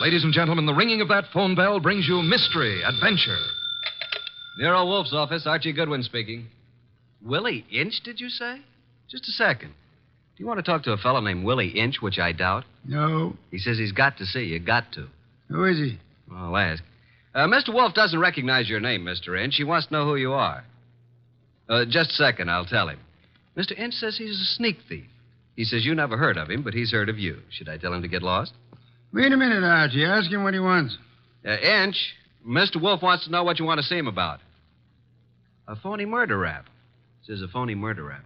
Ladies and gentlemen, the ringing of that phone bell brings you mystery, adventure. Nero Wolfe's office, Archie Goodwin speaking. Willie Inch, did you say? Just a second. Do you want to talk to a fellow named Willie Inch, which I doubt? No. He says he's got to see you. Got to. Who is he? I'll ask. Mr. Wolfe doesn't recognize your name, Mr. Inch. He wants to know who you are. Just a second, I'll tell him. Mr. Inch says he's a sneak thief. He says you never heard of him, but he's heard of you. Should I tell him to get lost? Wait a minute, Archie. Ask him what he wants. Inch, Mr. Wolfe wants to know what you want to see him about. A phony murder rap. Says a phony murder rap.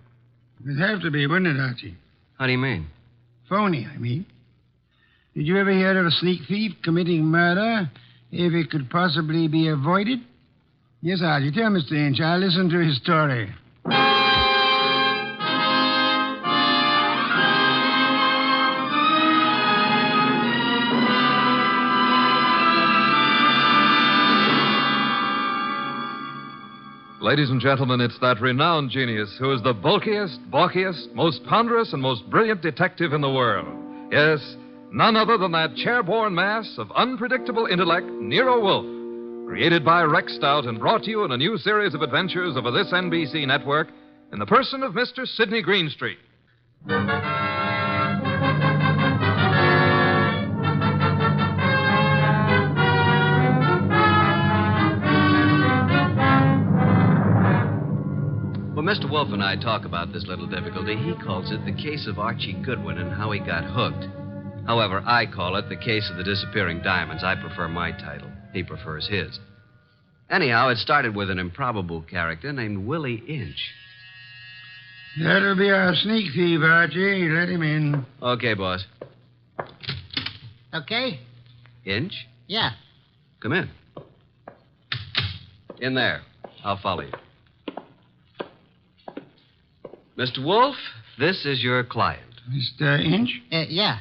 It'd have to be, wouldn't it, Archie? How do you mean? Phony, I mean. Did you ever hear of a sneak thief committing murder if it could possibly be avoided? Yes, Archie. Tell Mr. Inch. I'll listen to his story. Ladies and gentlemen, it's that renowned genius who is the bulkiest, balkiest, most ponderous, and most brilliant detective in the world. Yes, none other than that chair-borne mass of unpredictable intellect, Nero Wolfe, created by Rex Stout and brought to you in a new series of adventures over this NBC network in the person of Mr. Sidney Greenstreet. When Mr. Wolfe and I talk about this little difficulty, he calls it the case of Archie Goodwin and how he got hooked. However, I call it the case of the disappearing diamonds. I prefer my title. He prefers his. Anyhow, it started with an improbable character named Willie Inch. That'll be our sneak thief, Archie. Let him in. Okay, boss. Okay? Inch? Yeah. Come in. In there. I'll follow you. Mr. Wolfe, this is your client. Mr. Inch? Yeah.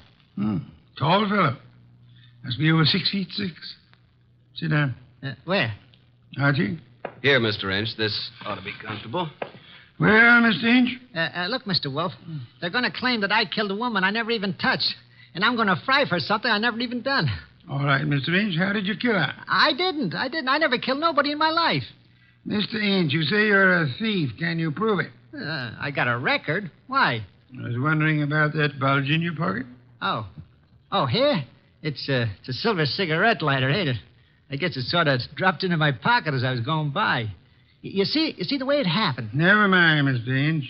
Tall fellow. Must be over 6'6". Sit down. Where? Archie? Here, Mr. Inch. This ought to be comfortable. Well, Mr. Inch? Look, Mr. Wolfe, they're going to claim that I killed a woman I never even touched. And I'm going to fry for something I never even done. All right, Mr. Inch. How did you kill her? I didn't. I never killed nobody in my life. Mr. Inch, you say you're a thief. Can you prove it? I got a record. Why? I was wondering about that bulge in your pocket. Oh. Oh, here? It's a silver cigarette lighter, ain't it? I guess it sort of dropped into my pocket as I was going by. You see the way it happened? Never mind, Mr. Inch.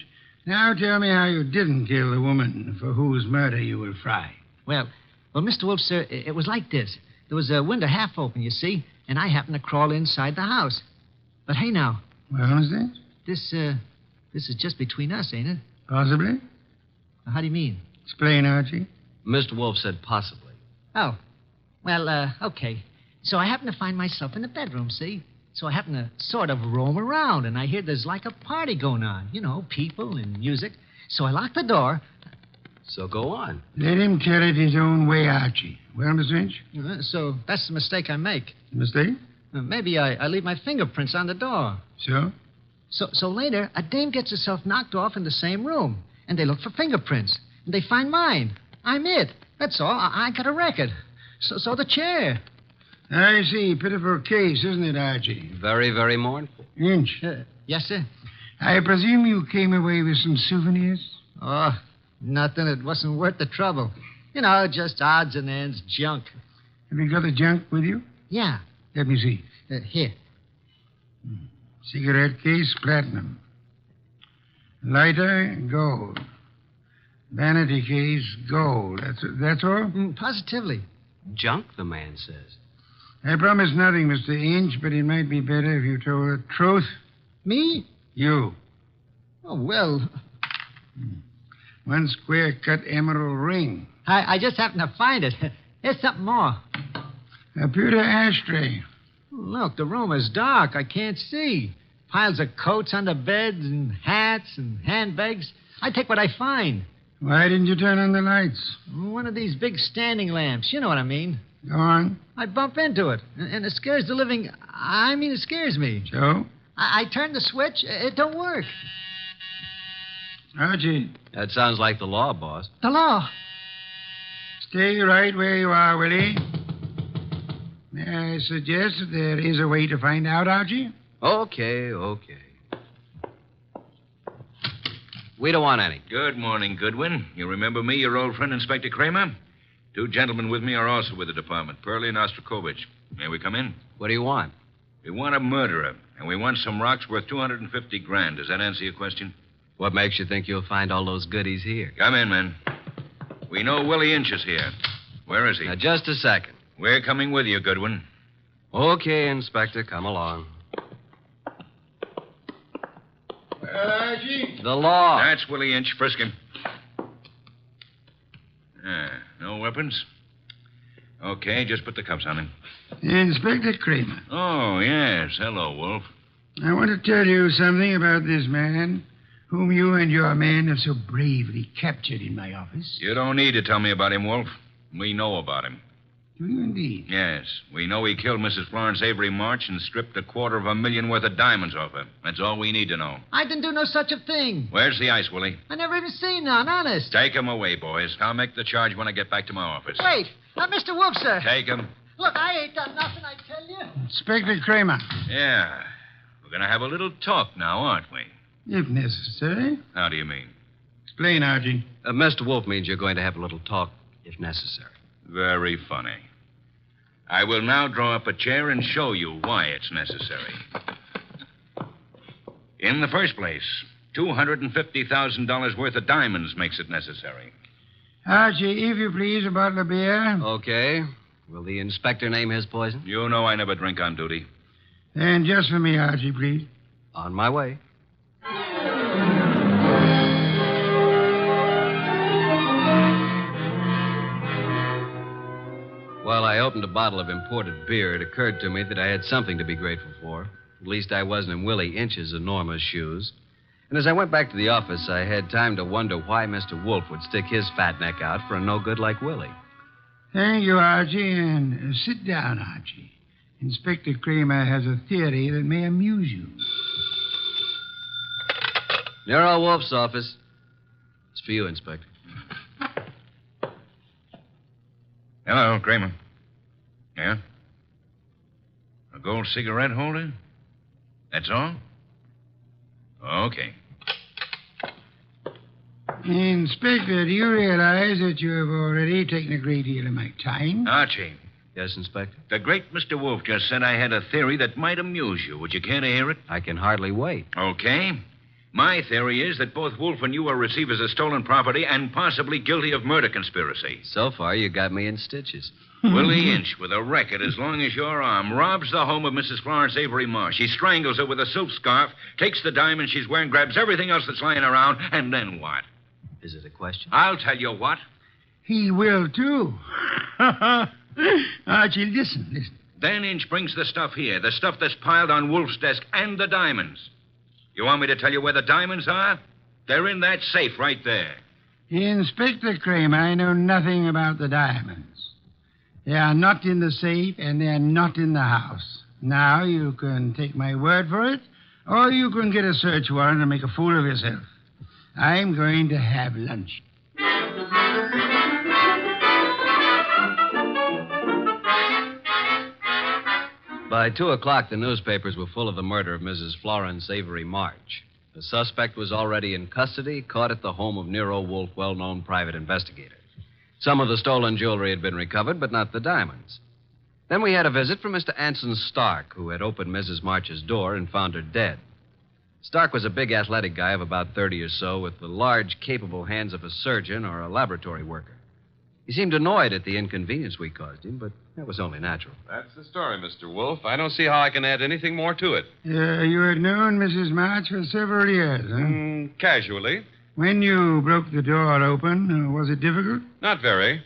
Now tell me how you didn't kill the woman for whose murder you will fry. Well, Mr. Wolfe, sir, it was like this. There was a window half open, you see, and I happened to crawl inside the house. But hey, now. Well, Mr. Inch? This is just between us, ain't it? Possibly. How do you mean? Explain, Archie. Mr. Wolfe said possibly. Oh. Well, okay. So I happen to find myself in the bedroom, see? So I happen to sort of roam around, and I hear there's like a party going on. You know, people and music. So I lock the door. So go on. Let him tell it his own way, Archie. Well, Mr. Inch? So that's the mistake I make. Mistake? Maybe I leave my fingerprints on the door. So? So later, a dame gets herself knocked off in the same room, and they look for fingerprints, and they find mine. I'm it. That's all. I got a record. So the chair. I see. Pitiful case, isn't it, Archie? Very, very mournful. Inch. Yes, sir? I presume you came away with some souvenirs? Oh, nothing. It wasn't worth the trouble. You know, just odds and ends, junk. Have you got the junk with you? Yeah. Let me see. Here. Cigarette case, platinum. Lighter, gold. Vanity case, gold. That's all? Positively. Junk, the man says. I promise nothing, Mr. Inch, but it might be better if you told the truth. Me? You. Oh, well. One square-cut emerald ring. I just happened to find it. Here's something more. A pewter ashtray. Look, the room is dark. I can't see. Piles of coats under beds and hats and handbags. I take what I find. Why didn't you turn on the lights? One of these big standing lamps. You know what I mean. Go on. I bump into it, and it scares the living... it scares me. So? I turn the switch. It don't work. Archie. That sounds like the law, boss. The law. Stay right where you are, Willie. I suggest that there is a way to find out, Archie. Okay. We don't want any. Good morning, Goodwin. You remember me, your old friend, Inspector Kramer? 2 gentlemen with me are also with the department, Pearlie and Ostrakovich. May we come in? What do you want? We want a murderer, and we want some rocks worth $250,000. Does that answer your question? What makes you think you'll find all those goodies here? Come in, men. We know Willie Inch is here. Where is he? Now, just a second. We're coming with you, Goodwin. Okay, Inspector, come along. Well, Archie? The law. That's Willie Inch. Frisk him. No weapons? Okay, just put the cuffs on him. Inspector Kramer. Oh, yes. Hello, Wolf. I want to tell you something about this man whom you and your men have so bravely captured in my office. You don't need to tell me about him, Wolf. We know about him. Do you indeed? Yes. We know he killed Mrs. Florence Avery March and stripped $250,000 worth of diamonds off her. That's all we need to know. I didn't do no such a thing. Where's the ice, Willie? I never even seen none, honest. Take him away, boys. I'll make the charge when I get back to my office. Wait, Mr. Wolfe, sir. Take him. Look, I ain't done nothing, I tell you. Inspector Kramer. Yeah. We're going to have a little talk now, aren't we? If necessary. How do you mean? Explain, Archie. Mr. Wolfe means you're going to have a little talk, if necessary. Very funny. I will now draw up a chair and show you why it's necessary. In the first place, $250,000 worth of diamonds makes it necessary. Archie, if you please, a bottle of beer. Okay. Will the inspector name his poison? You know I never drink on duty. And just for me, Archie, please. On my way. While I opened a bottle of imported beer, it occurred to me that I had something to be grateful for. At least I wasn't in Willie Inch's enormous shoes. And as I went back to the office, I had time to wonder why Mr. Wolfe would stick his fat neck out for a no-good like Willie. Thank you, Archie, and sit down, Archie. Inspector Kramer has a theory that may amuse you. Nero Wolfe's office. It's for you, Inspector. Hello, Kramer. Yeah? A gold cigarette holder? That's all? Okay. Inspector, do you realize that you have already taken a great deal of my time? Archie, Yes, Inspector? the great Mr. Wolfe just said I had a theory that might amuse you. Would you care to hear it? I can hardly wait. Okay. My theory is that both Wolfe and you are receivers of stolen property and possibly guilty of murder conspiracy. So far, you got me in stitches. Willie Inch, with a record as long as your arm, robs the home of Mrs. Florence Avery Marsh. He strangles her with a silk scarf, takes the diamond she's wearing, grabs everything else that's lying around, and then what? Is it a question? I'll tell you what. He will, too. Archie, listen. Then Inch brings the stuff here, the stuff that's piled on Wolfe's desk, and the diamonds. You want me to tell you where the diamonds are? They're in that safe right there. Inspector Kramer, I know nothing about the diamonds. They are not in the safe, and they are not in the house. Now, you can take my word for it, or you can get a search warrant and make a fool of yourself. I'm going to have lunch. By 2 o'clock, the newspapers were full of the murder of Mrs. Florence Avery March. The suspect was already in custody, caught at the home of Nero Wolfe, well-known private investigator. Some of the stolen jewelry had been recovered, but not the diamonds. Then we had a visit from Mr. Anson Stark, who had opened Mrs. March's door and found her dead. Stark was a big athletic guy of about 30 or so, with the large, capable hands of a surgeon or a laboratory worker. He seemed annoyed at the inconvenience we caused him, but that was only natural. That's the story, Mr. Wolfe. I don't see how I can add anything more to it. You had known Mrs. March for several years, huh? Casually. When you broke the door open, was it difficult? Not very.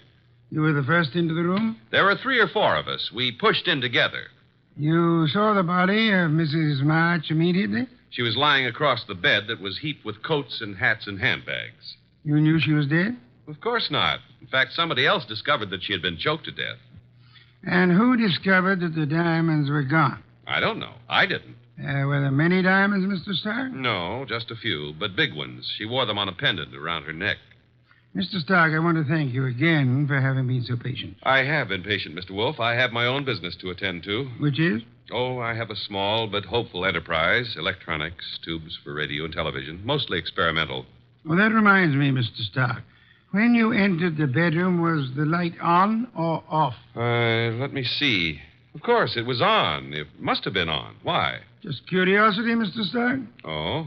You were the first into the room? There were 3 or 4 of us. We pushed in together. You saw the body of Mrs. March immediately? She was lying across the bed that was heaped with coats and hats and handbags. You knew she was dead? Of course not. In fact, somebody else discovered that she had been choked to death. And who discovered that the diamonds were gone? I don't know. I didn't. Were there many diamonds, Mr. Stark? No, just a few, but big ones. She wore them on a pendant around her neck. Mr. Stark, I want to thank you again for having been so patient. I have been patient, Mr. Wolfe. I have my own business to attend to. Which is? Oh, I have a small but hopeful enterprise. Electronics, tubes for radio and television, mostly experimental. Well, that reminds me, Mr. Stark. When you entered the bedroom, was the light on or off? Let me see. Of course, it was on. It must have been on. Why? Just curiosity, Mr. Stark. Oh?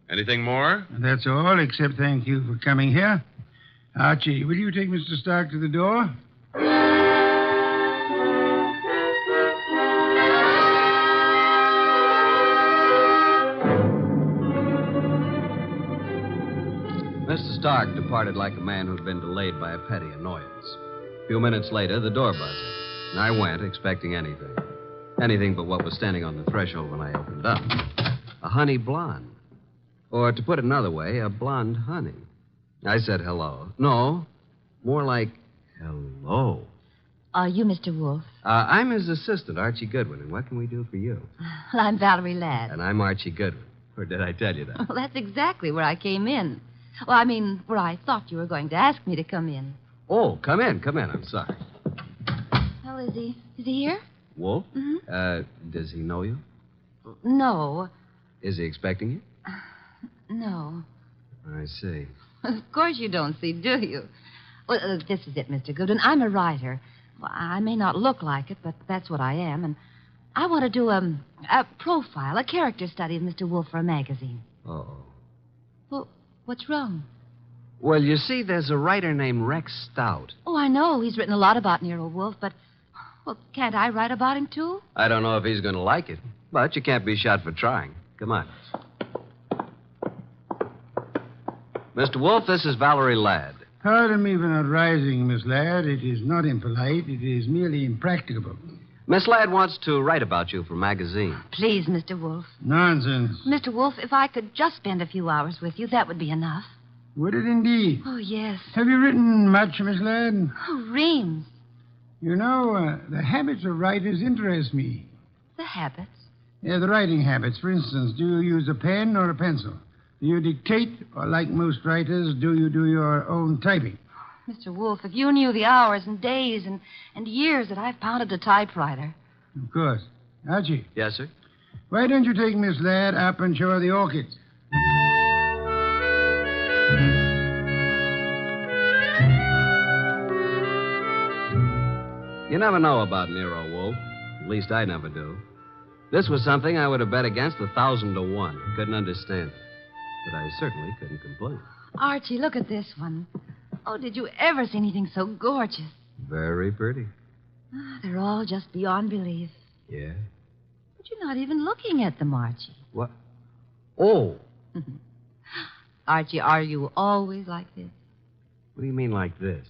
Anything more? That's all, except thank you for coming here. Archie, will you take Mr. Stark to the door? Mr. Stark departed like a man who'd been delayed by a petty annoyance. A few minutes later, the door buzzed, and I went expecting anything. Anything but what was standing on the threshold when I opened up. A honey blonde. Or, to put it another way, a blonde honey. I said hello. No, more like hello. Are you Mr. Wolfe? I'm his assistant, Archie Goodwin, and what can we do for you? Well, I'm Valerie Ladd. And I'm Archie Goodwin. Or did I tell you that? Well, that's exactly where I came in. Well, I mean, where I thought you were going to ask me to come in. Oh, come in. I'm sorry. Well, is he here? Wolf? Mm-hmm. Does he know you? No. Is he expecting you? No. I see. Of course you don't see, do you? Well, this is it, Mr. Goodwin. I'm a writer. Well, I may not look like it, but that's what I am. And I want to do a profile, a character study of Mr. Wolfe for a magazine. Uh-oh. Well, what's wrong? Well, you see, there's a writer named Rex Stout. Oh, I know. He's written a lot about Nero Wolfe, but, well, can't I write about him, too? I don't know if he's going to like it, but you can't be shot for trying. Come on. Mr. Wolfe, this is Valerie Ladd. Pardon me for not rising, Miss Ladd. It is not impolite. It is merely impracticable. Miss Ladd wants to write about you for a magazine. Please, Mr. Wolfe. Nonsense. Mr. Wolfe, if I could just spend a few hours with you, that would be enough. Would it indeed? Oh, yes. Have you written much, Miss Ladd? Oh, reams. You know, the habits of writers interest me. The habits? Yeah, the writing habits. For instance, do you use a pen or a pencil? Do you dictate, or like most writers, do you do your own typing? Mr. Wolfe, if you knew the hours and days and years that I've pounded a typewriter. Of course. Archie, Yes, sir? why don't you take Miss Ladd up and show her the orchids? You never know about Nero Wolfe. At least I never do. This was something I would have bet against 1,000 to 1. Couldn't understand it. But I certainly couldn't complain. Archie, look at this one. Oh, did you ever see anything so gorgeous? Very pretty. They're all just beyond belief. Yeah? But you're not even looking at them, Archie. What? Oh. Archie, are you always like this? What do you mean like this?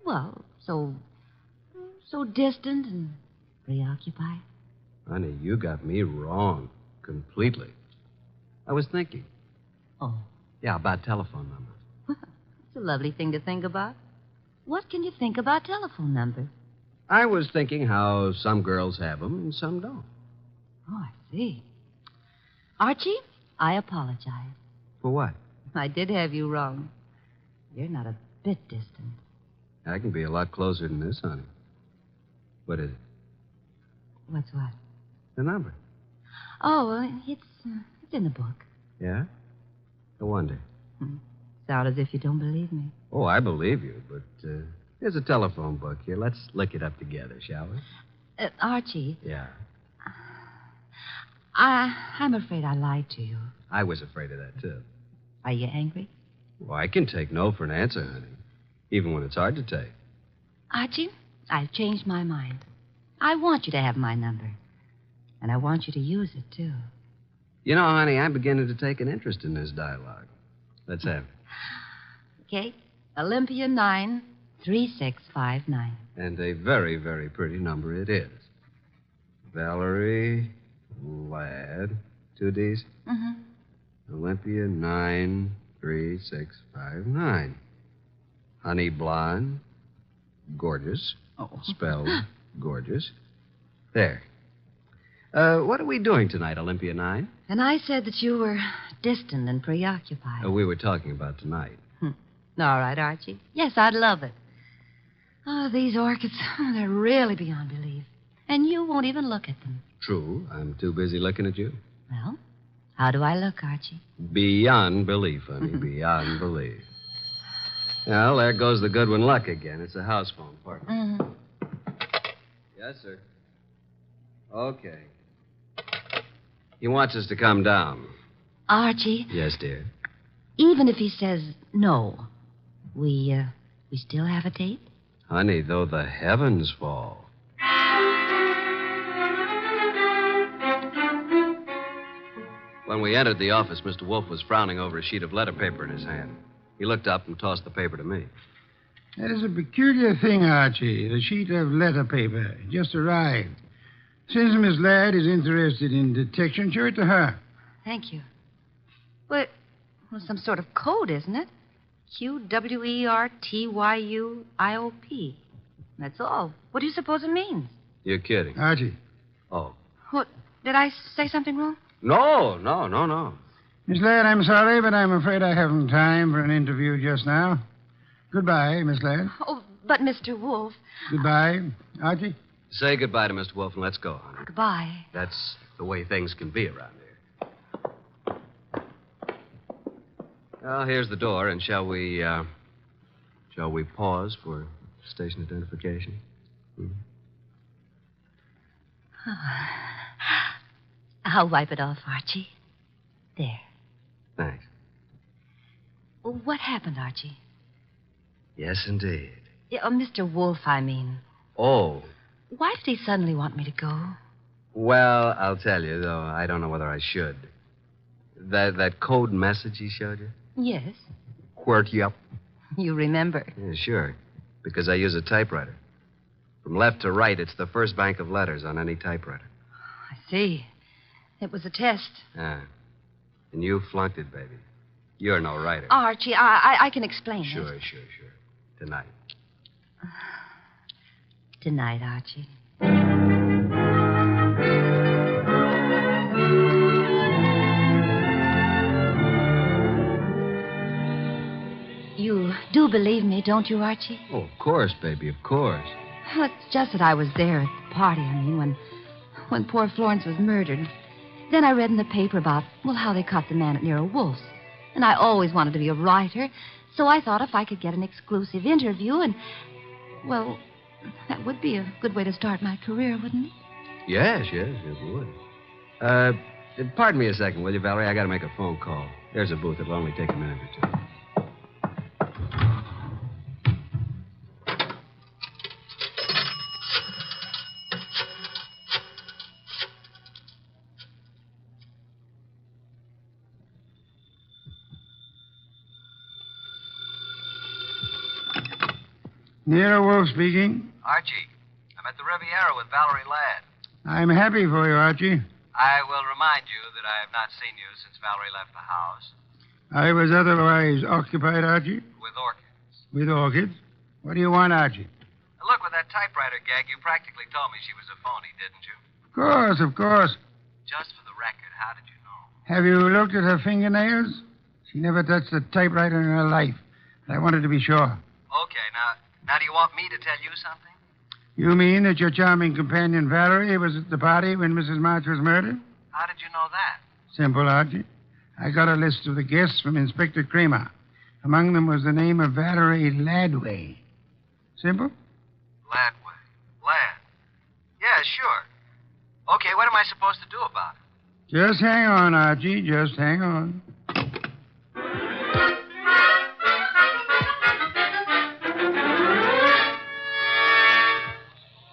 Well, so distant and preoccupied. Honey, you got me wrong. Completely. I was thinking. Oh, Yeah, about telephone numbers. it's a lovely thing to think about. What can you think about telephone numbers? I was thinking how some girls have them and some don't. Oh, I see. Archie, I apologize. For what? I did have you wrong. You're not a bit distant. I can be a lot closer than this, honey. What is it? What's what? The number. Oh, well, it's in the book. Yeah? No wonder. Sound as if you don't believe me. Oh, I believe you, but here's a telephone book here. Let's look it up together, shall we? Archie, Yeah. I'm afraid I lied to you. I was afraid of that, too. Are you angry? Well, I can take no for an answer, honey. Even when it's hard to take. Archie, I've changed my mind. I want you to have my number. And I want you to use it, too. You know, honey, I'm beginning to take an interest in this dialogue. Let's have it. Okay? Olympia 93659. And a very, very pretty number it is. Valerie Ladd. 2 D's? Mm-hmm. Olympia 93659. Honey blonde. Gorgeous. Oh. Spelled gorgeous. There. What are we doing tonight, Olympia 9? And I said that you were distant and preoccupied. We were talking about tonight. All right, Archie. Yes, I'd love it. Oh, these orchids, they're really beyond belief. And you won't even look at them. True. I'm too busy looking at you. Well, how do I look, Archie? Beyond belief, honey. Beyond belief. Well, there goes the Goodwin luck again. It's a house phone, partner. Yes, sir. Okay. He wants us to come down. Archie, Yes, dear. even if he says no, we still have a date? Honey, though the heavens fall. When we entered the office, Mr. Wolfe was frowning over a sheet of letter paper in his hand. He looked up and tossed the paper to me. That is a peculiar thing, Archie. The sheet of letter paper just arrived. Since Miss Ladd is interested in detection, show it to her. Thank you. Well, some sort of code, isn't it? QWERTYUIOP. That's all. What do you suppose it means? You're kidding. Archie. Oh. What? Did I say something wrong? No. Miss Ladd, I'm sorry, but I'm afraid I haven't time for an interview just now. Goodbye, Miss Ladd. Oh, but Mr. Wolfe. Goodbye. Archie? Say goodbye to Mr. Wolfe and let's go, honey. Goodbye. That's the way things can be around here. Well, here's the door, and shall we pause for station identification? I'll wipe it off, Archie. There. Thanks. Well, what happened, Archie? Yes, indeed. Yeah, Mr. Wolfe, I mean. Oh. Why did he suddenly want me to go? Well, I'll tell you, though I don't know whether I should. That code message he showed you? Yes. QWERTY up. You remember. Yeah, sure. Because I use a typewriter. From left to right, it's the first bank of letters on any typewriter. I see. It was a test. Ah. And you flunked it, baby. You're no writer. Archie, I can explain it. Sure. Tonight. Tonight, Archie. You do believe me, don't you, Archie? Oh, of course, baby, of course. Well, it's just that I was there at the party, when poor Florence was murdered. Then I read in the paper about, how they caught the man at Nero Wolfe's. And I always wanted to be a writer, so I thought if I could get an exclusive interview that would be a good way to start my career, wouldn't it? Yes, it would. Pardon me a second, will you, Valerie? I got to make a phone call. There's a booth. It'll only take a minute or two. Nero Wolfe speaking. Archie, I'm at the Riviera with Valerie Ladd. I'm happy for you, Archie. I will remind you that I have not seen you since Valerie left the house. I was otherwise occupied, Archie. With orchids. With orchids? What do you want, Archie? Look, with that typewriter gag, you practically told me she was a phony, didn't you? Of course. Just for the record, how did you know? Have you looked at her fingernails? She never touched a typewriter in her life. I wanted to be sure. Okay, now do you want me to tell you something? You mean that your charming companion Valerie was at the party when Mrs. March was murdered? How did you know that? Simple, Archie. I got a list of the guests from Inspector Kramer. Among them was the name of Valerie Ladway. Simple? Ladway. Ladd. Yeah, sure. Okay, what am I supposed to do about it? Just hang on, Archie. Just hang on.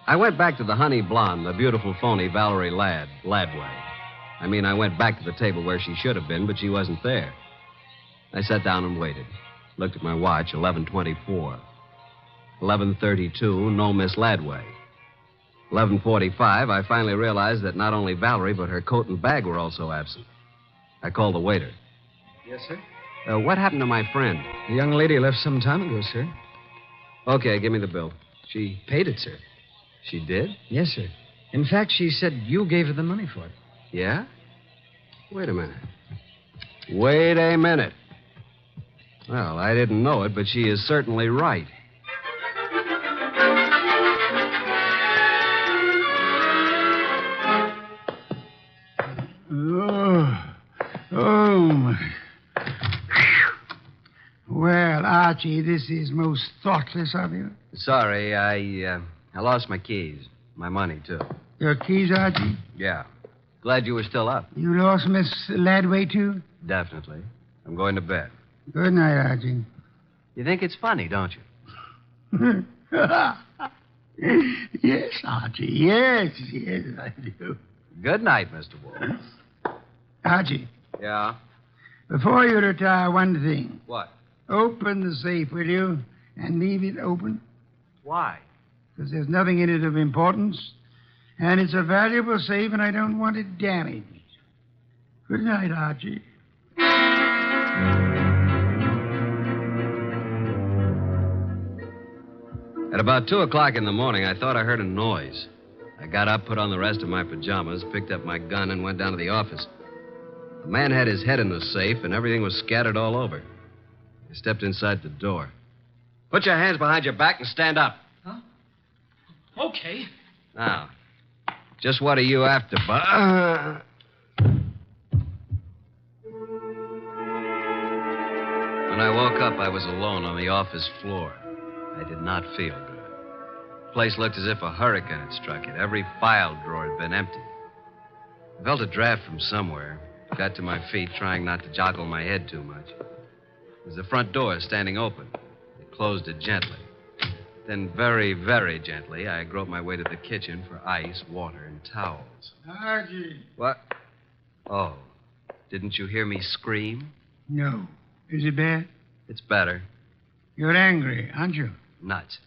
I went back to the honey blonde, the beautiful phony Valerie Ladway. I went back to the table where she should have been, but she wasn't there. I sat down and waited. Looked at my watch, 11:24. 11:32, no Miss Ladway. 11:45, I finally realized that not only Valerie, but her coat and bag were also absent. I called the waiter. Yes, sir? What happened to my friend? The young lady left some time ago, sir. Okay, give me the bill. She paid it, sir. She did? Yes, sir. In fact, she said you gave her the money for it. Yeah? Wait a minute. Wait a minute. Well, I didn't know it, but she is certainly right. Oh, my. Well, Archie, this is most thoughtless of you. Sorry, I lost my keys. My money, too. Your keys, Archie? Yeah. Glad you were still up. You lost Miss Ladway, too? Definitely. I'm going to bed. Good night, Archie. You think it's funny, don't you? Yes, Archie. Yes, I do. Good night, Mr. Wolfe. Archie, Yeah? before you retire, one thing. What? Open the safe, will you? And leave it open. Why? Because there's nothing in it of importance. And it's a valuable safe, and I don't want it damaged. Good night, Archie. At about 2 o'clock in the morning, I thought I heard a noise. I got up, put on the rest of my pajamas, picked up my gun, and went down to the office. The man had his head in the safe, and everything was scattered all over. I stepped inside the door. Put your hands behind your back and stand up. Huh? Okay. Now, just what are you after, Bud? When I woke up, I was alone on the office floor. I did not feel good. The place looked as if a hurricane had struck it. Every file drawer had been empty. I felt a draft from somewhere. Got to my feet, trying not to joggle my head too much. There was the front door standing open. I closed it gently. Then, very, very gently, I groped my way to the kitchen for ice, water, and towels. Archie. What? Oh, didn't you hear me scream? No. Is it bad? It's better. You're angry, aren't you? Nuts.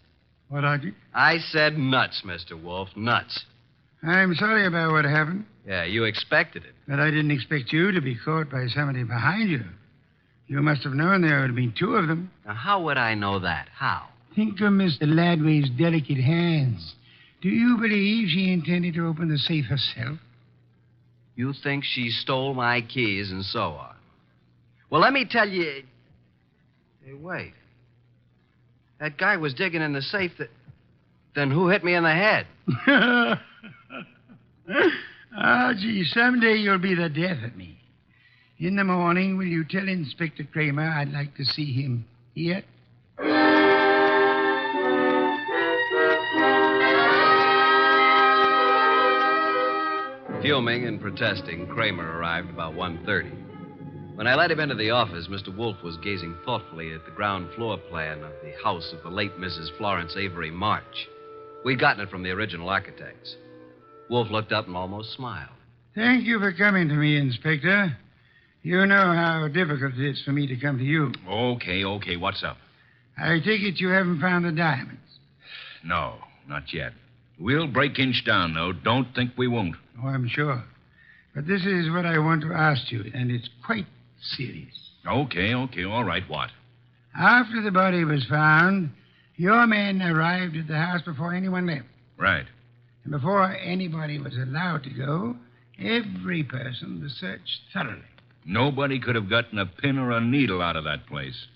What, Archie? I said nuts, Mr. Wolfe. Nuts. I'm sorry about what happened, Yeah, you expected it. but I didn't expect you to be caught by somebody behind you. You must have known there would have been two of them. Now, how would I know that? How? Think of Mr. Ladway's delicate hands. Do you believe she intended to open the safe herself? You think she stole my keys and so on. Well, let me tell you. Hey, wait. That guy was digging in the safe that. Then who hit me in the head? Gee, someday you'll be the death of me. In the morning, will you tell Inspector Kramer I'd like to see him here? Fuming and protesting, Kramer arrived about 1:30. When I let him into the office, Mr. Wolfe was gazing thoughtfully at the ground floor plan of the house of the late Mrs. Florence Avery March. We'd gotten it from the original architects. Wolfe looked up and almost smiled. Thank you for coming to me, Inspector. You know how difficult it is for me to come to you. Okay, what's up? I take it you haven't found the diamonds. No, not yet. We'll break inch down, though. Don't think we won't. Oh, I'm sure. But this is what I want to ask you, and it's quite serious. Okay, all right, what? After the body was found, your men arrived at the house before anyone left. Right. And before anybody was allowed to go, every person was searched thoroughly. Nobody could have gotten a pin or a needle out of that place.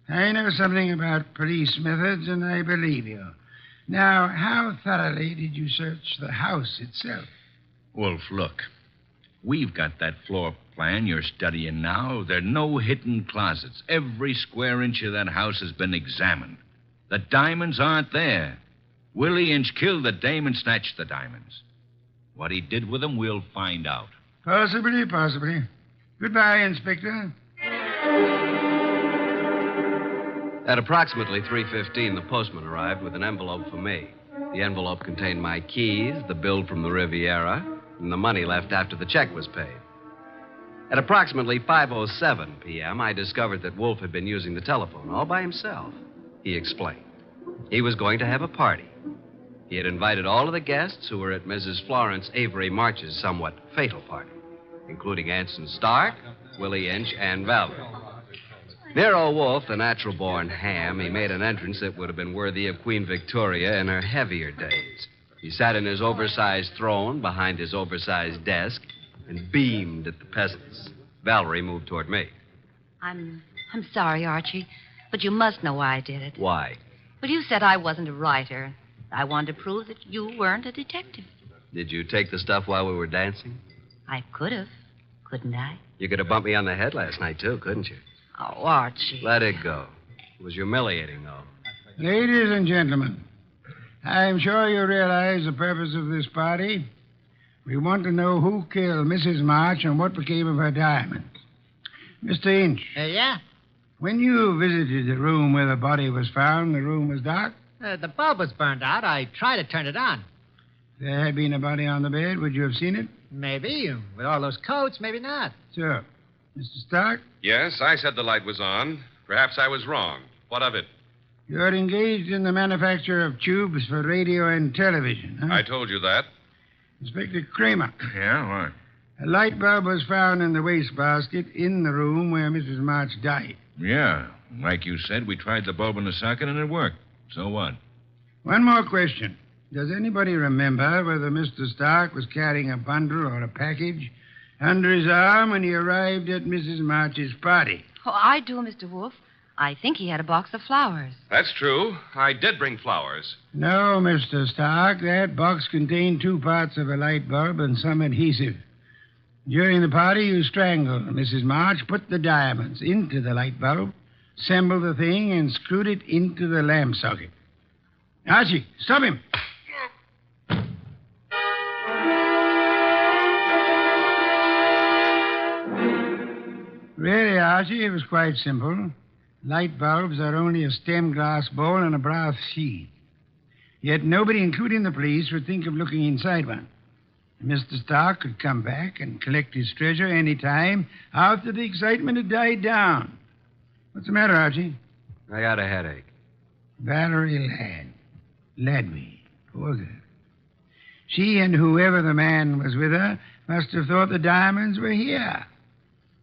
I know something about police methods, and I believe you. Now, how thoroughly did you search the house itself? Wolf, look. We've got that floor plan you're studying now. There are no hidden closets. Every square inch of that house has been examined. The diamonds aren't there. Willie Inch killed the dame and snatched the diamonds. What he did with them, we'll find out. Possibly. Goodbye, Inspector. At approximately 3:15, the postman arrived with an envelope for me. The envelope contained my keys, the bill from the Riviera, and the money left after the check was paid. At approximately 5:07 p.m., I discovered that Wolfe had been using the telephone all by himself. He explained. He was going to have a party. He had invited all of the guests who were at Mrs. Florence Avery March's somewhat fatal party, including Anson Stark, Willie Inch, and Valerie. Nero Wolfe, the natural-born ham, he made an entrance that would have been worthy of Queen Victoria in her heavier days. He sat in his oversized throne behind his oversized desk and beamed at the peasants. Valerie moved toward me. I'm I'm sorry, Archie, but you must know why I did it. Why? Well, you said I wasn't a writer. I wanted to prove that you weren't a detective. Did you take the stuff while we were dancing? I could have, couldn't I? You could have bumped me on the head last night, too, couldn't you? Oh, Archie. Let it go. It was humiliating, though. Ladies and gentlemen, I'm sure you realize the purpose of this party. We want to know who killed Mrs. March and what became of her diamonds. Mr. Inch, Yeah? when you visited the room where the body was found, the room was dark? The bulb was burned out. I tried to turn it on. If there had been a body on the bed, would you have seen it? Maybe. With all those coats, maybe not. Sure. Mr. Stark, Yes, I said the light was on. Perhaps I was wrong. What of it? you're engaged in the manufacture of tubes for radio and television, huh? I told you that. Inspector Kramer, Yeah, what? a light bulb was found in the wastebasket in the room where Mrs. March died. Yeah. Like you said, we tried the bulb in the socket and it worked. So what? One more question. Does anybody remember whether Mr. Stark was carrying a bundle or a package under his arm when he arrived at Mrs. March's party? Oh, I do, Mr. Wolfe. I think he had a box of flowers. That's true. I did bring flowers. No, Mr. Stark. That box contained 2 parts of a light bulb and some adhesive. During the party, you strangled Mrs. March, put the diamonds into the light bulb, assembled the thing, and screwed it into the lamp socket. Archie, stop him. Really, Archie, it was quite simple. Light bulbs are only a stem glass bowl and a brass sheath. Yet nobody, including the police, would think of looking inside one. Mr. Stark could come back and collect his treasure any time after the excitement had died down. What's the matter, Archie? I got a headache. Valerie Ladby. Poor girl. She and whoever the man was with her must have thought the diamonds were here.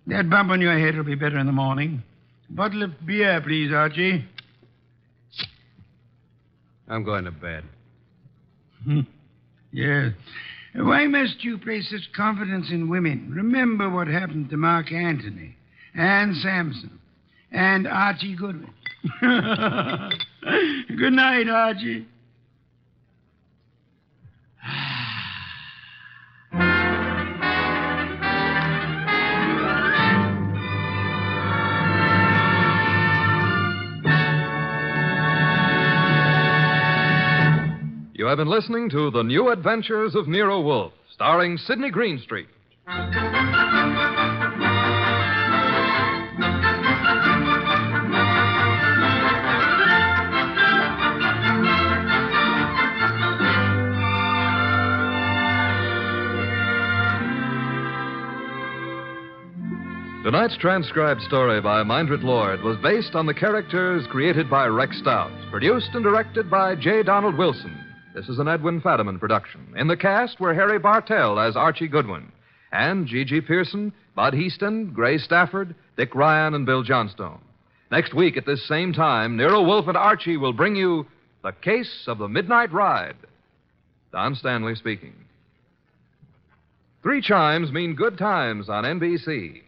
That bump on your head will be better in the morning. Bottle of beer, please, Archie. I'm going to bed. Yes. Why must you place such confidence in women? Remember what happened to Mark Antony and Samson and Archie Goodwin. Good night, Archie. You have been listening to The New Adventures of Nero Wolfe, starring Sidney Greenstreet. Tonight's transcribed story by Mindred Lord was based on the characters created by Rex Stout, produced and directed by J. Donald Wilson. This is an Edwin Fadiman production. In the cast were Harry Bartell as Archie Goodwin, and G.G. Pearson, Bud Heaston, Gray Stafford, Dick Ryan, and Bill Johnstone. Next week at this same time, Nero Wolfe and Archie will bring you The Case of the Midnight Ride. Don Stanley speaking. 3 chimes mean good times on NBC.